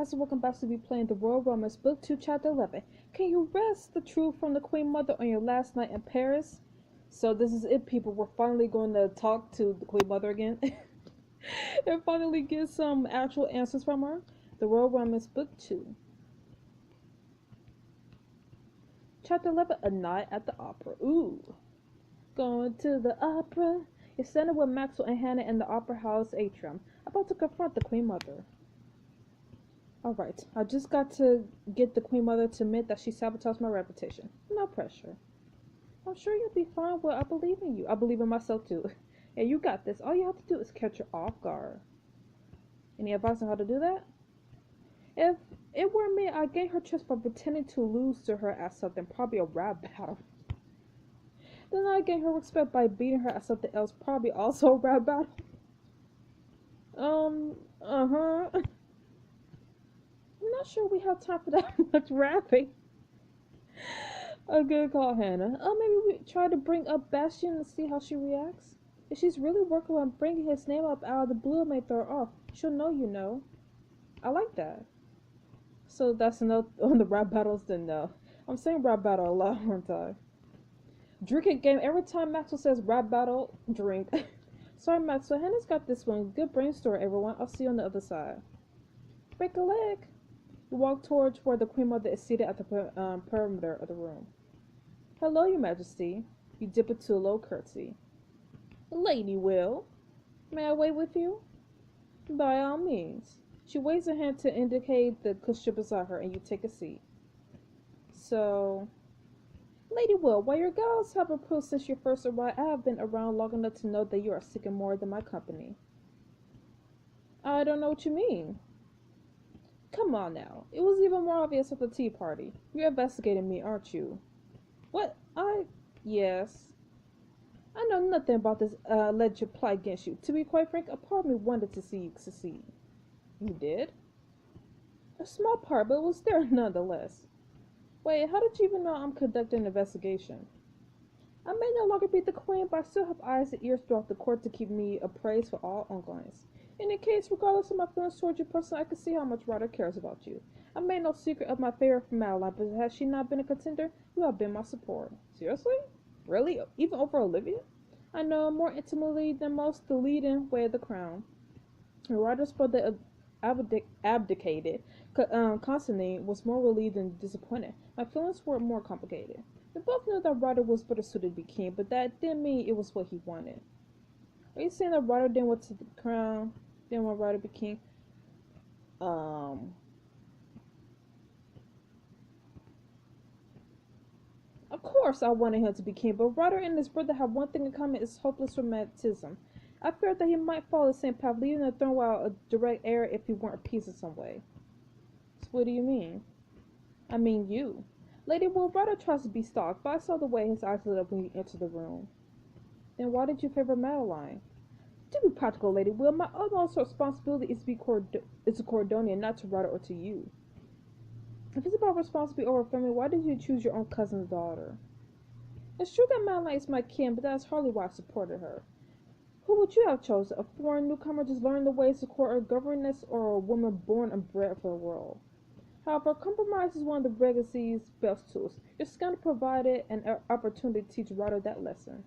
guys, welcome back to be playing the Royal Romance Book 2, Chapter 11. Can you wrest the truth from the Queen Mother on your last night in Paris? So this is it, people. We're finally going to talk to the Queen Mother again. And finally get some actual answers from her. The Royal Romance Book 2. Chapter 11, A Night at the Opera. Ooh. Going to the opera. You're standing with Maxwell and Hannah in the Opera House atrium, about to confront the Queen Mother. Alright, I just got to get the Queen Mother to admit that she sabotaged my reputation. No pressure. I'm sure you'll be fine. Well, I believe in you. I believe in myself too. Yeah, you got this. All you have to do is catch her off guard. Any advice on how to do that? If it were me, I'd gain her trust by pretending to lose to her at something, probably a rap battle. Then I'd gain her respect by beating her at something else, probably also a rap battle. Uh-huh. I'm not sure we have time for that much rapping. A good call, Hannah. Maybe we try to bring up Bastion and see how she reacts. If she's really working on bringing his name up out of the blue, it may throw her off. She'll know you know. I like that. So that's a note on the rap battles, then no. I'm saying rap battle a lot, aren't I? Drinking game. Every time Maxwell says rap battle, drink. Sorry, Maxwell. Hannah's got this one. Good brainstorm, everyone. I'll see you on the other side. Break a leg. You walk towards where the Queen Mother is seated at the perimeter of the room. Hello, Your Majesty. You dip into a low curtsy. Lady Will, may I wait with you? By all means. She waves a hand to indicate the cushion beside her, and you take a seat. So, Lady Will, while your gals have improved since you first arrived, I have been around long enough to know that you are seeking more than my company. I don't know what you mean. Come on now. It was even more obvious at the tea party. You're investigating me, aren't you? What? Yes. I know nothing about this alleged plot against you. To be quite frank, a part of me wanted to see you succeed. You did? A small part, but it was there nonetheless. Wait, how did you even know I'm conducting an investigation? I may no longer be the queen, but I still have eyes and ears throughout the court to keep me appraised for all ongoings. In any case, regardless of my feelings towards you personally, I can see how much Ryder cares about you. I made no secret of my favor for Madeline, but has she not been a contender, you have been my support. Seriously? Really? Even over Olivia? I know more intimately than most the leading way of the crown. Ryder's brother abdicated. Constantine was more relieved than disappointed. My feelings were more complicated. We both knew that Ryder was better suited to be king, but that didn't mean it was what he wanted. Are you saying that Ryder didn't want to the crown? Didn't want Ryder to be king? Of course I wanted him to be king, but Ryder and his brother have one thing in common: is hopeless romanticism. I feared that he might follow the same path, leaving the throne without a direct heir if he weren't appeased in some way. So what do you mean? I mean you. Lady Will, Ryder tries to be stalked, but I saw the way his eyes lit up when he entered the room. Then why did you favor Madeline? To be practical, Lady Will, my utmost responsibility is to Cordonia, not to Ryder or to you. If it's about responsibility over family, why did you choose your own cousin's daughter? It's true that Madeline is my kin, but that is hardly why I supported her. Who would you have chosen? A foreign newcomer just learning the ways to court a governess, or a woman born and bred for the world? However, compromise is one of the Regency's best tools. Your scandal provided an opportunity to teach Ryder that lesson.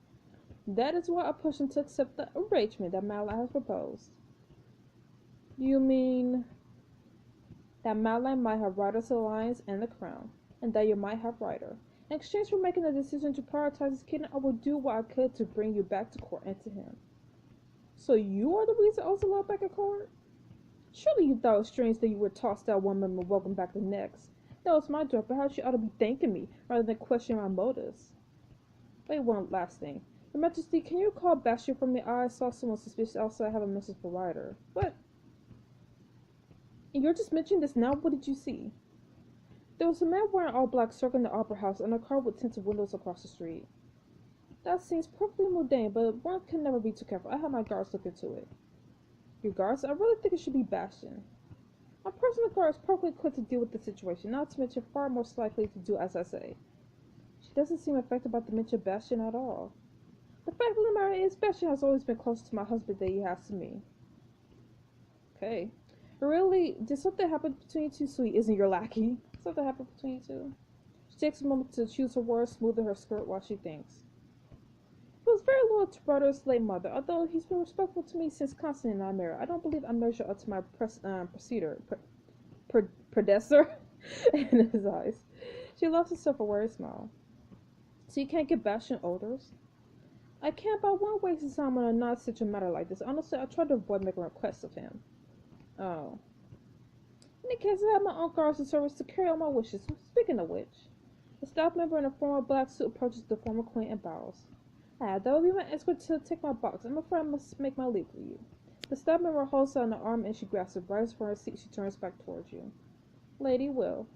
That is why I pushed him to accept the arrangement that Madeline has proposed. You mean that Madeline might have Ryder's alliance and the crown, and that you might have Ryder. In exchange for making the decision to prioritize his kingdom, I would do what I could to bring you back to court and to him. So you are the reason I was allowed back at court? Surely you thought it was strange that you were tossed out one moment and welcomed back the next. That was my job. Perhaps you ought to be thanking me rather than questioning my motives. Wait, one last thing. Your Majesty, can you call Bastion for me? I saw someone suspicious outside. I have a message for Ryder. What? You're just mentioning this now? What did you see? There was a man wearing all black circling the opera house and a car with tinted windows across the street. That seems perfectly mundane, but one can never be too careful. I have my guards look into it. Your guards? I really think it should be Bastion. My personal guard is perfectly equipped to deal with the situation, not to mention far more likely to do as I say. She doesn't seem affected by the mention of Bastion at all. The fact of the matter is, Bastion has always been closer to my husband than he has to me. Okay. Really, did something happen between you two? Sweet, isn't your lackey? Something happened between you two? She takes a moment to choose her words, smoothing her skirt while she thinks. He was very loyal to brother's late mother, although he's been respectful to me since Constantine and I married. I don't believe I measure up to my predecessor in his eyes. She lost herself a worried smile. So you can't get Bastion odors? I can't, but I won't waste his time on a non-essential matter like this. Honestly, I tried to avoid making requests of him. Oh. In any case, I have my own guards and servants to carry out my wishes. Speaking of which, a staff member in a formal black suit approaches the former queen and bows. That will be my escort to take my box. I'm afraid I must make my leave for you. The staff member holds her on the arm and she grasps it. Right from her seat, she turns back towards you. Lady Will.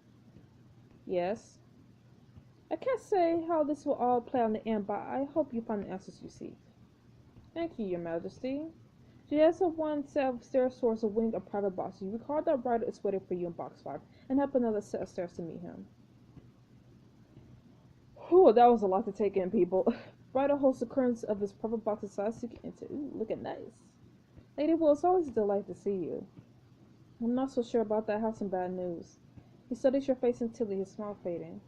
Yes. I can't say how this will all play out in the end, but I hope you find the answers you seek. Thank you, Your Majesty. She has her one set of stairs towards a wing of private boxes. You recall that Ryder is waiting for you in box 5, and help another set of stairs to meet him. Whew, that was a lot to take in, people. Ryder holds the curtains of his private box aside so you can enter. Ooh, looking nice. Lady Will, it's always a delight to see you. I'm not so sure about that. I have some bad news. He studies your face intently, his smile fading.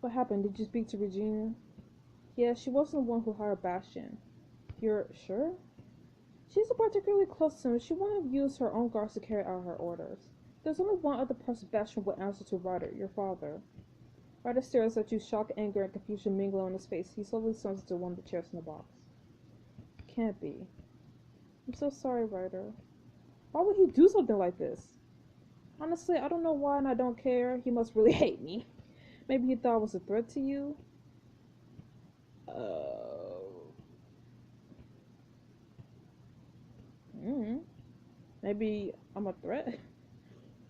What happened? Did you speak to Regina? Yeah, she wasn't the one who hired Bastion. You're sure? She's particularly close to him. She wouldn't have used her own guards to carry out her orders. There's only one other person Bastion would answer to Ryder, your father. Ryder stares at you, shock, anger, and confusion mingling on his face. He slowly slumps into one of the chairs in the box. Can't be. I'm so sorry, Ryder. Why would he do something like this? Honestly, I don't know why and I don't care. He must really hate me. Maybe he thought I was a threat to you? Maybe I'm a threat?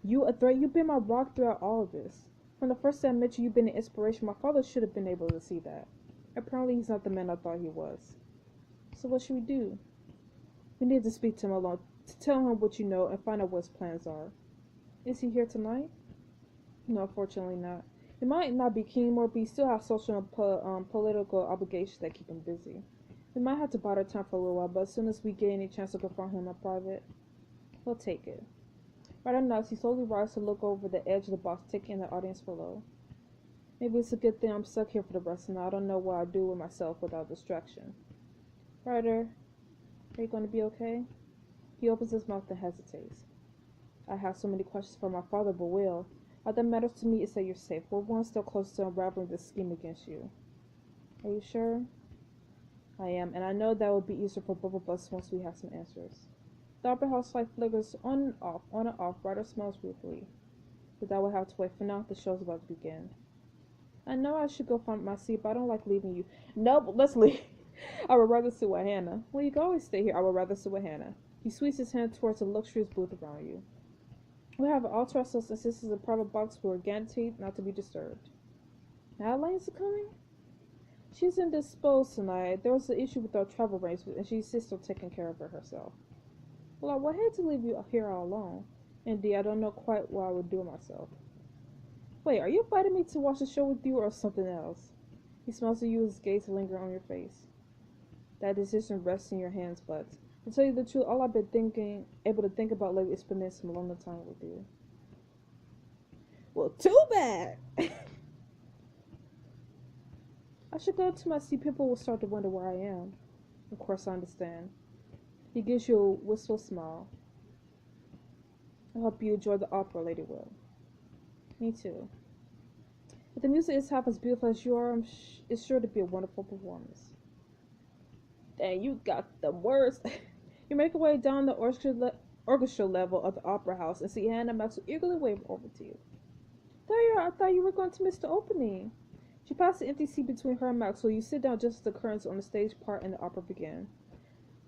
You a threat? You've been my rock throughout all of this. From the first day I met you, you've been an inspiration. My father should have been able to see that. Apparently he's not the man I thought he was. So what should we do? We need to speak to him alone, to tell him what you know and find out what his plans are. Is he here tonight? No, unfortunately not. He might not be keen more, but he still has social and political obligations that keep him busy. We might have to bide our time for a little while, but as soon as we get any chance to confront him in private, we'll take it. Ryder nods. He slowly rises to look over the edge of the box, taking in the audience below. Maybe it's a good thing I'm stuck here for the rest of the night. I don't know what I'd do with myself without distraction. Ryder, are you going to be okay? He opens his mouth and hesitates. I have so many questions for my father, but Will. All that matters to me is that you're safe. We're one step closer to unraveling this scheme against you. Are you sure? I am, and I know that will be easier for both of us once we have some answers. The opera house light flickers on and off. Ryder smiles briefly. But I will have to wait for now. The show's about to begin. I know I should go find my seat, but I don't like leaving you. Nope, let's leave. I would rather sit with Hannah. Well, you can always stay here. I would rather sit with Hannah. He sweeps his hand towards a luxurious booth around you. We have all to ourselves since this is a private box. We are guaranteed not to be disturbed. Adeline's coming? She's indisposed tonight. There was an issue with our travel arrangements, and she insists on taking care of her herself. Well, I would hate to leave you here all alone. Indeed, I don't know quite what I would do with myself. Wait, are you inviting me to watch the show with you or something else? He smiles at you, his gaze lingering on your face. That decision rests in your hands, but to tell you the truth, all I've been able to think about lately is spending some alone time with you. Well, too bad! I should go to my seat. People will start to wonder where I am. Of course, I understand. He gives you a wistful smile. I hope you enjoy the opera, Lady Will. Me too. If the music is half as beautiful as you are, it's sure to be a wonderful performance. Dang, you got the words. You make your way down the orchestra level of the opera house and see Hannah Maxwell eagerly wave over to you. There you are. I thought you were going to miss the opening. She passed the empty seat between her and Maxwell. You sit down just as the curtains on the stage part and the opera begin.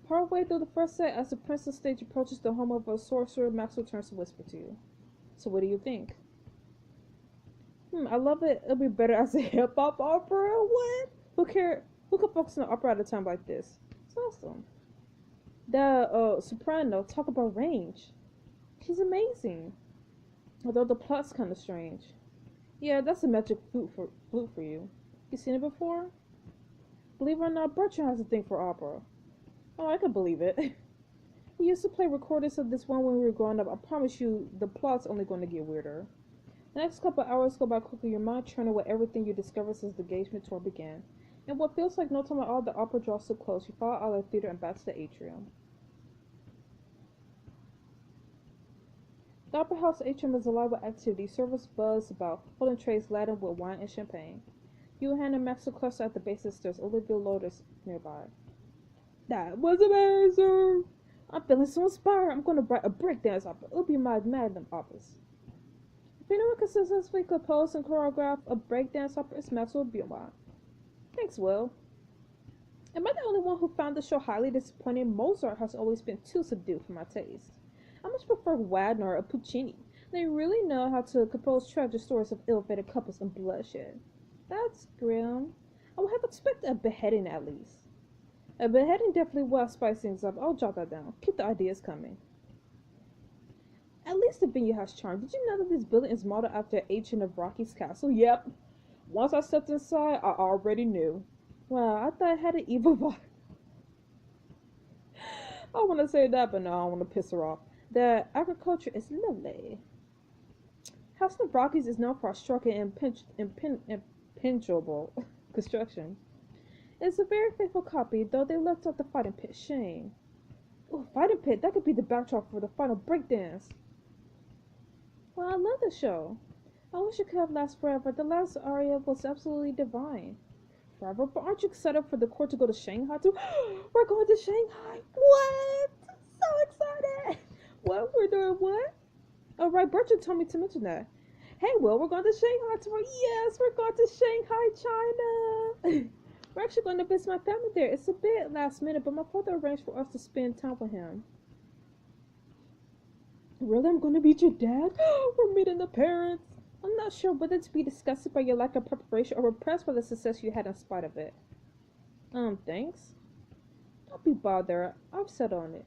Partway through the first set, as the princess stage approaches the home of a sorcerer, Maxwell turns to whisper to you. So what do you think? I love it. It'll be better as a hip-hop opera. What? Who can focus on an opera at a time like this? It's awesome. The soprano, talk about range. She's amazing. Although the plot's kind of strange. Yeah, that's a magic flute for you. You seen it before? Believe it or not, Bertrand has a thing for opera. Oh, I can believe it. We used to play recordings of this one when we were growing up. I promise you, the plot's only going to get weirder. The next couple hours go by quickly, your mind churning with everything you discover since the engagement tour began. And what feels like no time at all, the opera draws so close. You follow out of the theater and back to the atrium. The Opera House atrium is alive with activity. Servers buzz about, holding trays laden with wine and champagne. You and Hannah Max cluster at the base of the stairs. Olivia Lotus nearby. That was amazing! I'm feeling so inspired. I'm going to write a breakdance opera. It'll be my magnum opus. If anyone can successfully compose and choreograph a breakdance opera, it's Maxwell Beaumont. Thanks, Will. Am I the only one who found the show highly disappointing? Mozart has always been too subdued for my taste. I much prefer Wagner or Puccini. They really know how to compose tragic stories of ill-fated couples and bloodshed. That's grim. I would have expected a beheading at least. A beheading definitely will spice things up. I'll jot that down. Keep the ideas coming. At least the venue has charm. Did you know that this building is modeled after an ancient of Rocky's castle? Yep. Once I stepped inside, I already knew. Wow, I thought it had an evil vibe. I want to say that, but no, I want to piss her off. The agriculture is lovely. House of Rockies is known for a striking and impenetrable construction. It's a very faithful copy, though they left out the fighting pit. Shame. Oh, fighting pit, that could be the backdrop for the final breakdance. Well, I love the show. I wish it could have lasted forever. The last aria was absolutely divine. Forever? But aren't you excited for the court to go to Shanghai too? We're going to Shanghai! What? So excited! What? We're doing what? Oh, right, Bertrand told me to mention that. Hey, Will, we're going to Shanghai tomorrow. Yes, we're going to Shanghai, China. We're actually going to visit my family there. It's a bit last minute, but my father arranged for us to spend time with him. Really? I'm going to meet your dad? We're meeting the parents. I'm not sure whether to be disgusted by your lack of preparation or impressed by the success you had in spite of it. Thanks. Don't be bothered. I've settled on it.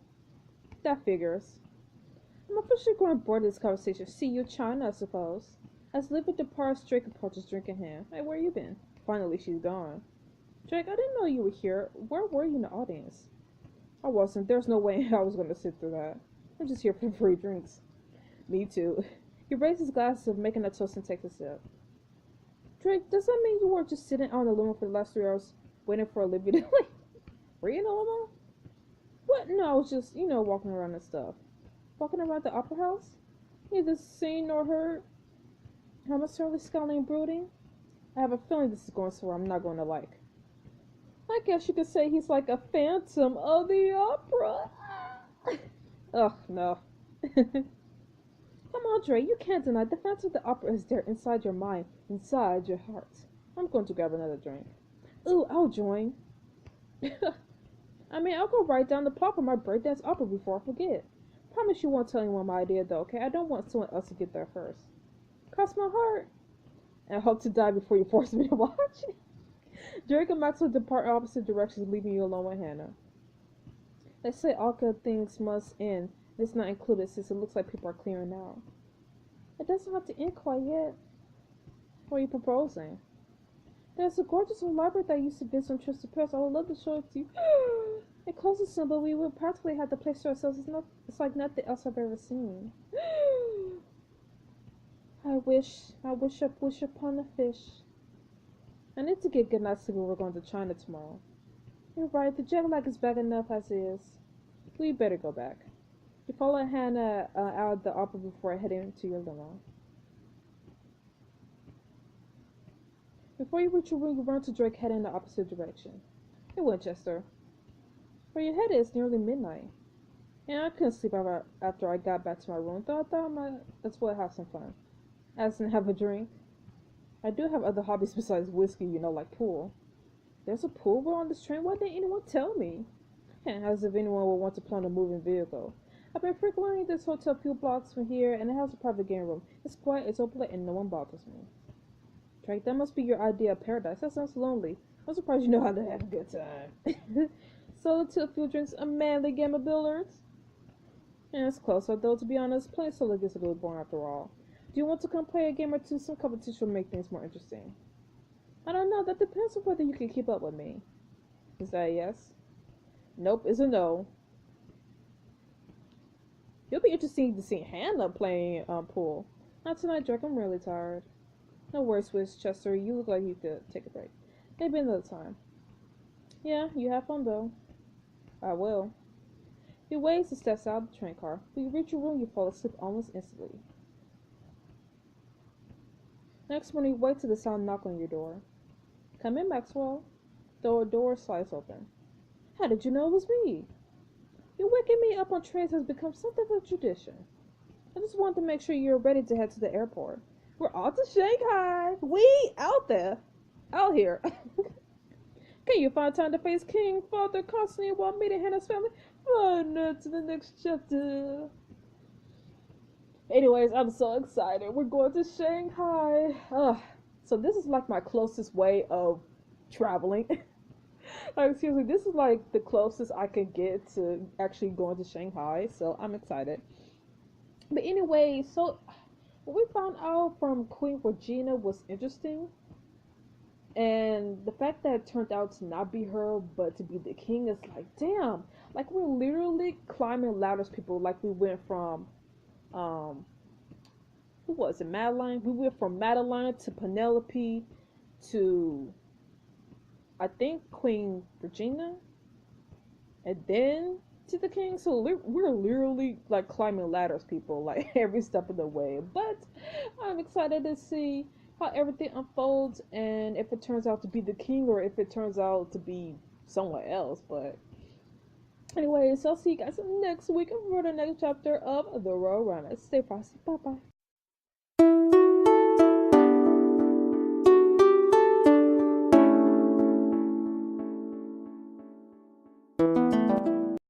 That figures. I'm officially growing bored of this conversation. See you, China, I suppose. As Livy departs, Drake approaches, drink in hand. Hey, where you been? Finally, she's gone. Drake, I didn't know you were here. Where were you in the audience? I wasn't. There's no way I was going to sit through that. I'm just here for free drinks. Me too. He raises his glasses, making a toast and takes a sip. Drake, does that mean you were just sitting out in the limo for the last 3 hours waiting for Olivia to like? Were you in the limo? What? No, I was just, walking around and stuff. Walking around the opera house? Neither seen nor heard. I'm necessarily scowling and brooding. I have a feeling this is going somewhere I'm not going to like. I guess you could say he's like a phantom of the opera. Ugh, no. Come on, Dre, you can't deny the phantom of the opera is there inside your mind, inside your heart. I'm going to grab another drink. Ooh, I'll join. I mean, I'll go write down the plot for my breakdance opera before I forget. Promise you won't tell anyone my idea, though, okay? I don't want someone else to get there first. Cross my heart. And I hope to die before you force me to watch it. Drake and Maxwell depart in opposite directions, leaving you alone with Hannah. They say all good things must end. This not included, since it looks like people are clearing out. It doesn't have to end quite yet. What are you proposing? There's a gorgeous library that I used to visit on trips to Paris. I would love to show it to you. It closes soon, but we would practically have the place to ourselves. It's like nothing else I've ever seen. I wish upon a fish. I need to get good night's sleep. We're going to China tomorrow. You're right, the jet lag is bad enough as is. We better go back. You follow Hannah out of the opera before heading to your limo. Before you reach your room, you run to Drake, heading in the opposite direction. Hey, Winchester. Where you headed? It's nearly midnight. Yeah, I couldn't sleep after I got back to my room. I thought I might as well have some fun. As in have a drink. I do have other hobbies besides whiskey, like pool. There's a pool on this train? Why didn't anyone tell me? As if anyone would want to play on a moving vehicle. I've been frequenting this hotel a few blocks from here, and it has a private game room. It's quiet, it's open, and no one bothers me. Drake, that must be your idea of paradise. That sounds lonely. I'm surprised you know how to have a good time. Solo a few drinks, a manly game of billiards. Yeah, it's close, although to be honest, playing solo gets a little boring after all. Do you want to come play a game or two? Some competition will make things more interesting. I don't know, that depends on whether you can keep up with me. Is that a yes? Nope is a no. It'll be interesting to see Hannah playing pool. Not tonight, Drake. I'm really tired. No worries, Chester. You look like you could take a break. Maybe another time. Yeah, you have fun though. I will. He waves and steps out of the train car. When you reach your room, you fall asleep almost instantly. Next morning, you wait till the sound knock on your door. Come in, Maxwell. The door slides open. How did you know it was me? Your waking me up on trains has become something of a tradition. I just wanted to make sure you're ready to head to the airport. We're off to Shanghai. We out there. Out here. Can you find time to face King Father Constantine while meeting Hannah's family? Run to the next chapter. Anyways, I'm so excited. We're going to Shanghai. So this is like my closest way of traveling. Like, seriously, this is like the closest I can get to actually going to Shanghai. So I'm excited. But anyway, so what we found out from Queen Regina was interesting. And the fact that it turned out to not be her, but to be the king is like, damn. Like, we're literally climbing ladders, people. Like, we went from, who was it, Madeline? We went from Madeline to Penelope to, I think, Queen Regina. And then to the king. So we're literally, like, climbing ladders, people. Like, every step of the way. But I'm excited to see how everything unfolds and if it turns out to be the king or if it turns out to be someone else. But anyways, I'll see you guys next week for the next chapter of The Roadrunner. Stay frosty. Bye bye.